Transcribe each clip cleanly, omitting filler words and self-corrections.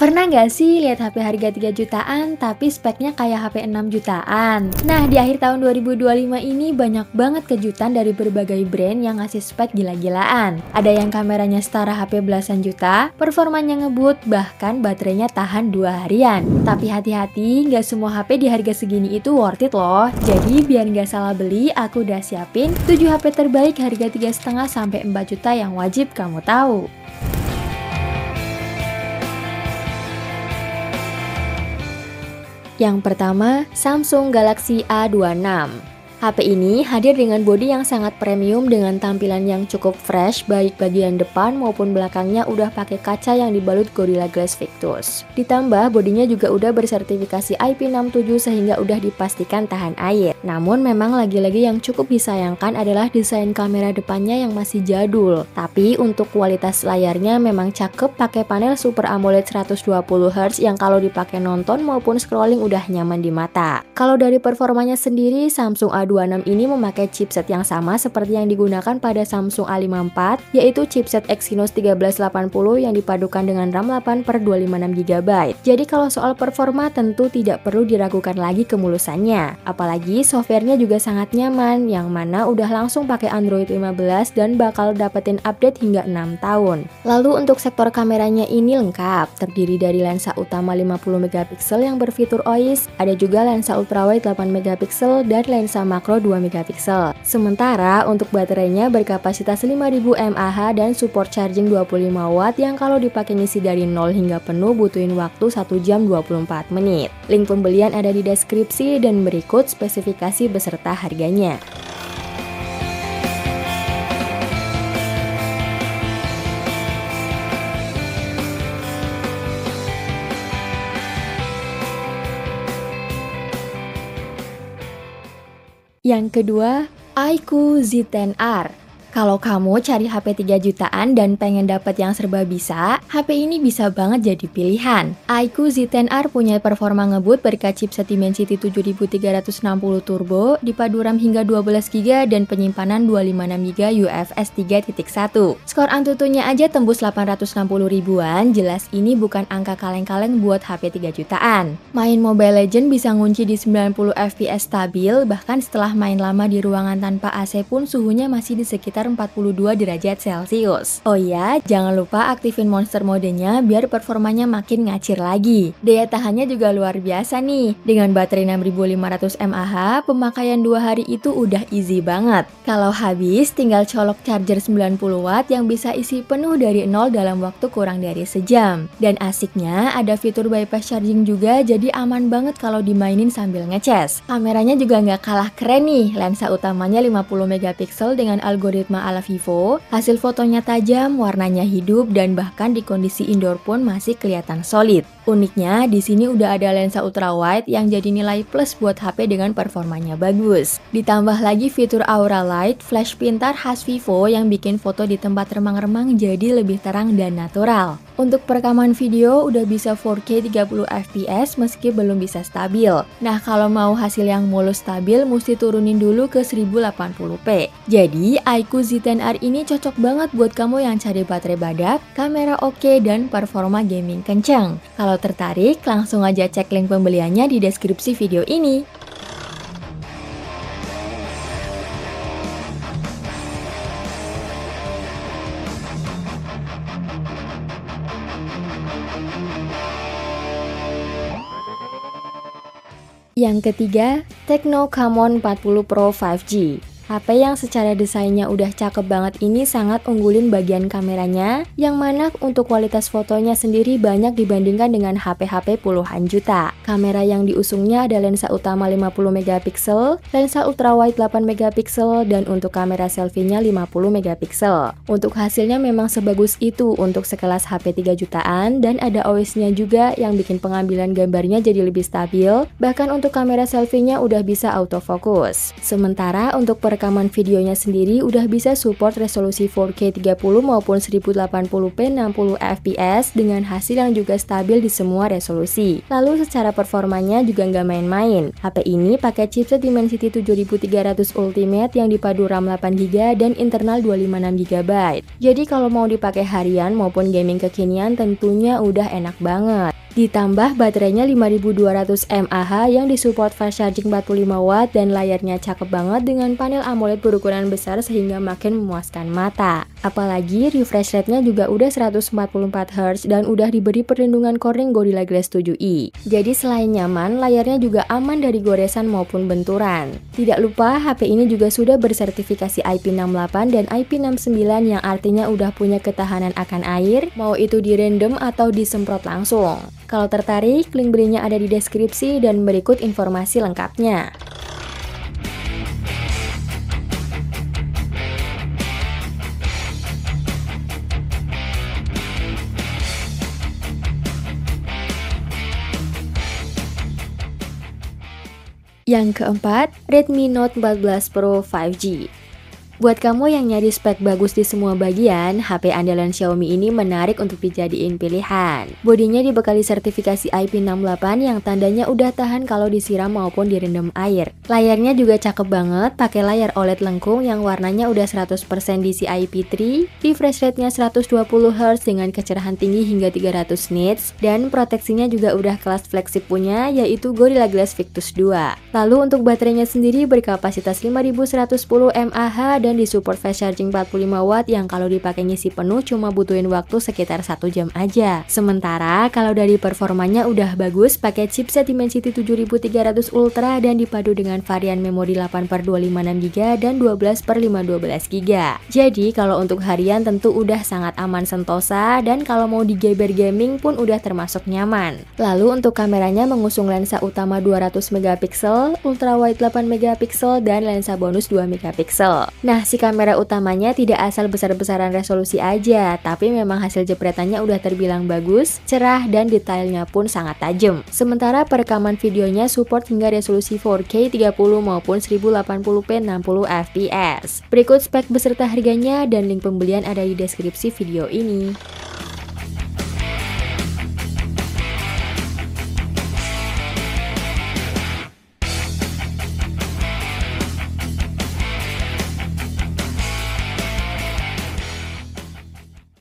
Pernah nggak sih lihat HP harga 3 jutaan tapi speknya kayak HP 6 jutaan? Nah, di akhir tahun 2025 ini banyak banget kejutan dari berbagai brand yang ngasih spek gila-gilaan. Ada yang kameranya setara HP belasan juta, performanya ngebut, bahkan baterainya tahan 2 harian. Tapi hati-hati, nggak semua HP di harga segini itu worth it loh. Jadi biar nggak salah beli, aku udah siapin 7 HP terbaik harga 3,5 sampai 4 juta yang wajib kamu tahu. Yang pertama, Samsung Galaxy A26. HP ini hadir dengan bodi yang sangat premium dengan tampilan yang cukup fresh, baik bagian depan maupun belakangnya udah pakai kaca yang dibalut Gorilla Glass Victus. Ditambah bodinya juga udah bersertifikasi IP67 sehingga udah dipastikan tahan air. Namun memang lagi-lagi yang cukup disayangkan adalah desain kamera depannya yang masih jadul. Tapi untuk kualitas layarnya memang cakep, pakai panel Super AMOLED 120Hz yang kalau dipakai nonton maupun scrolling udah nyaman di mata. Kalau dari performanya sendiri, Samsung A26 ini memakai chipset yang sama seperti yang digunakan pada Samsung A54, yaitu chipset Exynos 1380 yang dipadukan dengan RAM 8/256GB. Jadi kalau soal performa tentu tidak perlu diragukan lagi kemulusannya. Apalagi softwarenya juga sangat nyaman, yang mana udah langsung pakai Android 15 dan bakal dapetin update hingga 6 tahun. Lalu untuk sektor kameranya ini lengkap, terdiri dari lensa utama 50MP yang berfitur OIS, ada juga lensa ultrawide 8MP dan lensa makro 2MP. Sementara untuk baterainya berkapasitas 5000 mAh dan support charging 25W yang kalau dipakai ngisi dari 0 hingga penuh butuhin waktu 1 jam 24 menit. Link pembelian ada di deskripsi dan berikut spesifikasi beserta harganya. Yang kedua, iQOO Z10R. Kalau kamu cari HP 3 jutaan dan pengen dapat yang serba bisa, HP ini bisa banget jadi pilihan. iQOO Z10R punya performa ngebut berkat chipset Dimensity 7360 Turbo, dipadu RAM hingga 12GB dan penyimpanan 256GB UFS 3.1. Skor Antutunya aja tembus 860 ribuan, jelas ini bukan angka kaleng-kaleng buat HP 3 jutaan. Main Mobile Legends bisa ngunci di 90 FPS stabil, bahkan setelah main lama di ruangan tanpa AC pun suhunya masih di sekitar 42 derajat Celcius. Oh iya, jangan lupa aktifin monster modenya biar performanya makin ngacir lagi. Daya tahannya juga luar biasa nih. Dengan baterai 6500 mAh, pemakaian 2 hari itu udah easy banget. Kalau habis, tinggal colok charger 90W yang bisa isi penuh dari 0 dalam waktu kurang dari sejam. Dan asiknya, ada fitur bypass charging juga, jadi aman banget kalau dimainin sambil ngecas. Kameranya juga nggak kalah keren nih. Lensa utamanya 50MP dengan algoritma ala Vivo, hasil fotonya tajam, warnanya hidup, dan bahkan di kondisi indoor pun masih kelihatan solid. Uniknya, di sini udah ada lensa ultrawide yang jadi nilai plus buat HP dengan performanya bagus. Ditambah lagi fitur Aura Light, flash pintar khas Vivo yang bikin foto di tempat remang-remang jadi lebih terang dan natural. Untuk perekaman video udah bisa 4K 30fps meski belum bisa stabil. Nah, kalau mau hasil yang mulus stabil mesti turunin dulu ke 1080p. Jadi, iQOO Z10R ini cocok banget buat kamu yang cari baterai badak, kamera oke, dan performa gaming kenceng. Kalau tertarik, langsung aja cek link pembeliannya di deskripsi video ini. Yang ketiga, Tecno Camon 40 Pro 5G. HP yang secara desainnya udah cakep banget ini sangat unggulin bagian kameranya, yang mana untuk kualitas fotonya sendiri banyak dibandingkan dengan HP-HP puluhan juta. Kamera yang diusungnya ada lensa utama 50MP, lensa ultrawide 8MP, dan untuk kamera selfie-nya 50MP. Untuk hasilnya memang sebagus itu untuk sekelas HP 3 jutaan, dan ada OIS-nya juga yang bikin pengambilan gambarnya jadi lebih stabil, bahkan untuk kamera selfie-nya udah bisa autofocus. Sementara untuk rekaman videonya sendiri udah bisa support resolusi 4K 30 maupun 1080p 60fps dengan hasil yang juga stabil di semua resolusi. Lalu secara performanya juga nggak main-main. HP ini pakai chipset Dimensity 7300 Ultimate yang dipadu RAM 8GB dan internal 256GB. Jadi kalau mau dipakai harian maupun gaming kekinian tentunya udah enak banget. Ditambah baterainya 5200 mAh yang disupport fast charging 45 watt dan layarnya cakep banget dengan panel AMOLED berukuran besar sehingga makin memuaskan mata. Apalagi refresh rate-nya juga udah 144Hz dan udah diberi perlindungan Corning Gorilla Glass 7i. Jadi selain nyaman, layarnya juga aman dari goresan maupun benturan. Tidak lupa, HP ini juga sudah bersertifikasi IP68 dan IP69 yang artinya udah punya ketahanan akan air, mau itu direndam atau disemprot langsung. Kalau tertarik, link belinya ada di deskripsi dan berikut informasi lengkapnya. Yang keempat, Redmi Note 14 Pro 5G. Buat kamu yang nyari spek bagus di semua bagian, HP andalan Xiaomi ini menarik untuk dijadiin pilihan. Bodinya dibekali sertifikasi IP68 yang tandanya udah tahan kalau disiram maupun direndam air. Layarnya juga cakep banget, pakai layar OLED lengkung yang warnanya udah 100% DCI-P3, refresh rate-nya 120Hz dengan kecerahan tinggi hingga 300 nits, dan proteksinya juga udah kelas flagship punya, yaitu Gorilla Glass Victus 2. Lalu untuk baterainya sendiri berkapasitas 5110 mAh dan disupport fast charging 45 watt yang kalau dipakai ngisi penuh cuma butuhin waktu sekitar 1 jam aja. Sementara kalau dari performanya udah bagus pakai chipset Dimensity 7300 Ultra dan dipadu dengan varian memori 8/256GB dan 12/512GB. Jadi kalau untuk harian tentu udah sangat aman sentosa dan kalau mau digeber gaming pun udah termasuk nyaman. Lalu untuk kameranya mengusung lensa utama 200MP, ultra wide 8MP dan lensa bonus 2MP. Nah, si kamera utamanya tidak asal besar-besaran resolusi aja, tapi memang hasil jepretannya udah terbilang bagus, cerah, dan detailnya pun sangat tajam. Sementara perekaman videonya support hingga resolusi 4K 30 maupun 1080p 60fps. Berikut spek beserta harganya dan link pembelian ada di deskripsi video ini.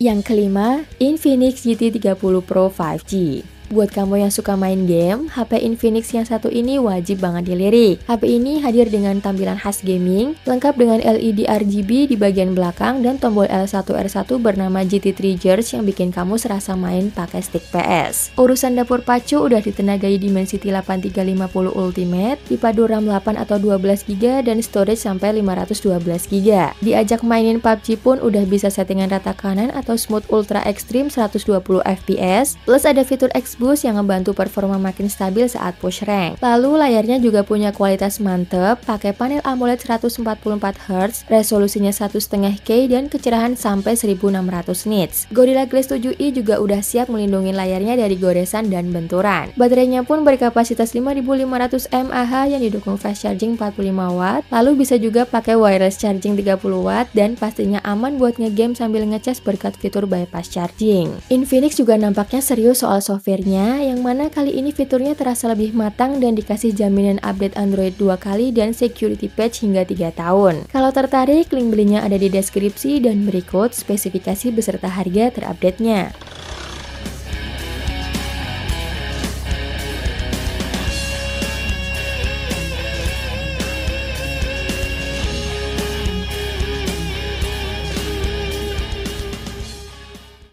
Yang kelima, Infinix GT30 Pro 5G. Buat kamu yang suka main game, HP Infinix yang satu ini wajib banget dilirik. HP ini hadir dengan tampilan khas gaming, lengkap dengan LED RGB di bagian belakang dan tombol L1R1 bernama GT Triggers yang bikin kamu serasa main pakai stick PS. Urusan dapur pacu udah ditenagai Dimensity 8350 Ultimate, dipadu RAM 8 atau 12GB dan storage sampai 512GB. Diajak mainin PUBG pun udah bisa settingan rata kanan atau smooth ultra extreme 120fps, plus ada fitur Boost yang ngebantu performa makin stabil saat push rank. Lalu layarnya juga punya kualitas mantep, pakai panel AMOLED 144Hz, resolusinya 1,5K dan kecerahan sampai 1600 nits. Gorilla Glass 7i juga udah siap melindungi layarnya dari goresan dan benturan. Baterainya pun berkapasitas 5500 mAh yang didukung fast charging 45 watt, lalu bisa juga pakai wireless charging 30 watt dan pastinya aman buat ngegame sambil ngecas berkat fitur bypass charging. Infinix juga nampaknya serius soal software yang mana kali ini fiturnya terasa lebih matang dan dikasih jaminan update Android 2 kali dan security patch hingga 3 tahun. Kalau tertarik, link belinya ada di deskripsi dan berikut spesifikasi beserta harga terupdate-nya.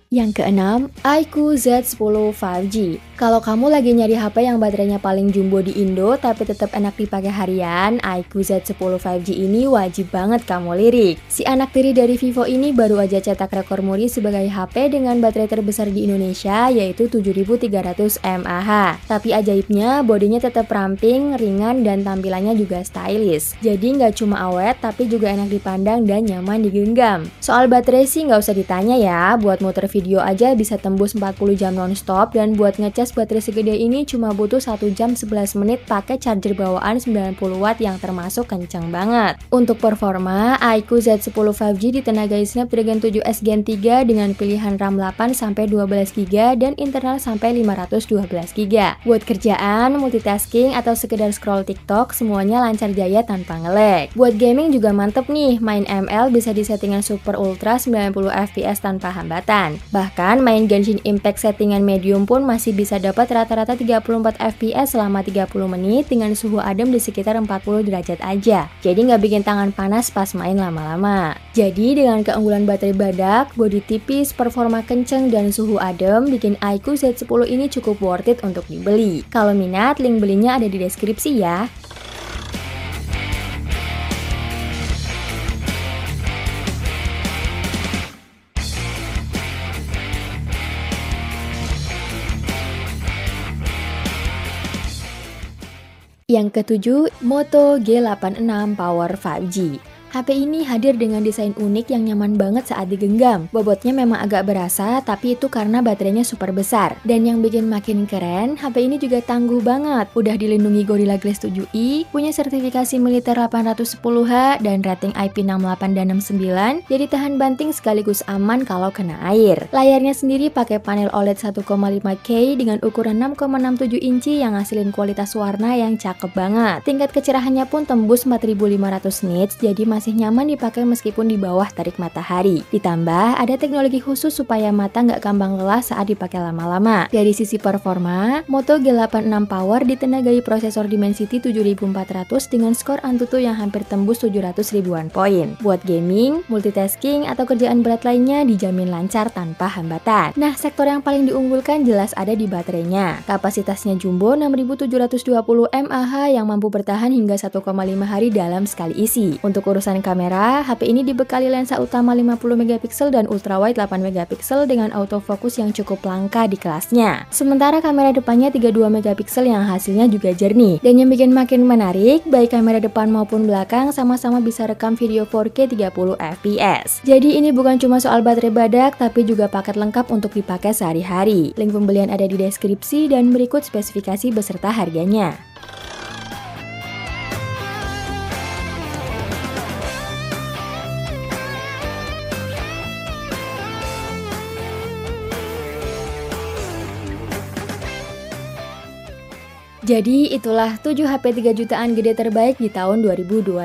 Yang keenam, iQOO Z10 5G. Kalau kamu lagi nyari HP yang baterainya paling jumbo di Indo tapi tetap enak dipakai harian, iQOO Z10 5G ini wajib banget kamu lirik. Si anak tiri dari Vivo ini baru aja cetak rekor muri sebagai HP dengan baterai terbesar di Indonesia yaitu 7300 mAh. Tapi ajaibnya, bodinya tetap ramping, ringan, dan tampilannya juga stylish. Jadi nggak cuma awet tapi juga enak dipandang dan nyaman digenggam. Soal baterai sih nggak usah ditanya ya, buat muter video aja bisa tembus 40 jam nonstop dan buat ngecas baterai segede ini cuma butuh 1 jam 11 menit pakai charger bawaan 90 watt yang termasuk kenceng banget. Untuk performa, iQOO Z10 5G ditenagai Snapdragon 7S Gen 3 dengan pilihan RAM 8-12GB dan internal sampai 512GB. Buat kerjaan, multitasking, atau sekedar scroll TikTok, semuanya lancar jaya tanpa nge-lag. Buat gaming juga mantep nih, main ML bisa di settingan super ultra 90fps tanpa hambatan. Bahkan main Genshin Impact settingan medium pun masih bisa bisa dapat rata-rata 34 fps selama 30 menit dengan suhu adem di sekitar 40 derajat aja. Jadi nggak bikin tangan panas pas main lama-lama. Jadi dengan keunggulan baterai badak, bodi tipis, performa kenceng, dan suhu adem, bikin iQOO Z10 ini cukup worth it untuk dibeli. Kalau minat, link belinya ada di deskripsi ya. Yang ketujuh, Moto G86 Power 5G. HP ini hadir dengan desain unik yang nyaman banget saat digenggam. Bobotnya memang agak berasa, tapi itu karena baterainya super besar. Dan yang bikin makin keren, HP ini juga tangguh banget. Udah dilindungi Gorilla Glass 7i, punya sertifikasi militer 810H, dan rating IP68 dan 69, jadi tahan banting sekaligus aman kalau kena air. Layarnya sendiri pakai panel OLED 1,5K dengan ukuran 6,67 inci yang ngasilin kualitas warna yang cakep banget. Tingkat kecerahannya pun tembus 4500 nits, jadi masih nyaman dipakai meskipun di bawah terik matahari. Ditambah, ada teknologi khusus supaya mata nggak gampang lelah saat dipakai lama-lama. Dari sisi performa, Moto G86 Power ditenagai prosesor Dimensity 7400 dengan skor Antutu yang hampir tembus 700 ribuan poin. Buat gaming, multitasking, atau kerjaan berat lainnya dijamin lancar tanpa hambatan. Nah, sektor yang paling diunggulkan jelas ada di baterainya. Kapasitasnya jumbo 6720 mAh yang mampu bertahan hingga 1,5 hari dalam sekali isi. Untuk urusan kamera, HP ini dibekali lensa utama 50 megapiksel dan ultrawide 8 megapiksel dengan autofocus yang cukup langka di kelasnya. Sementara kamera depannya 32 megapiksel yang hasilnya juga jernih. Dan yang bikin makin menarik, baik kamera depan maupun belakang sama-sama bisa rekam video 4K 30 fps. Jadi ini bukan cuma soal baterai badak, tapi juga paket lengkap untuk dipakai sehari-hari. Link pembelian ada di deskripsi dan berikut spesifikasi beserta harganya. Jadi itulah 7 HP 3 jutaan gede terbaik di tahun 2025.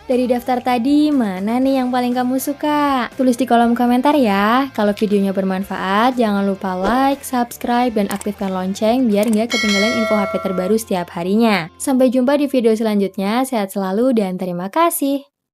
Dari daftar tadi, mana nih yang paling kamu suka? Tulis di kolom komentar ya. Kalau videonya bermanfaat, jangan lupa like, subscribe, dan aktifkan lonceng biar nggak ketinggalan info HP terbaru setiap harinya. Sampai jumpa di video selanjutnya, sehat selalu dan terima kasih.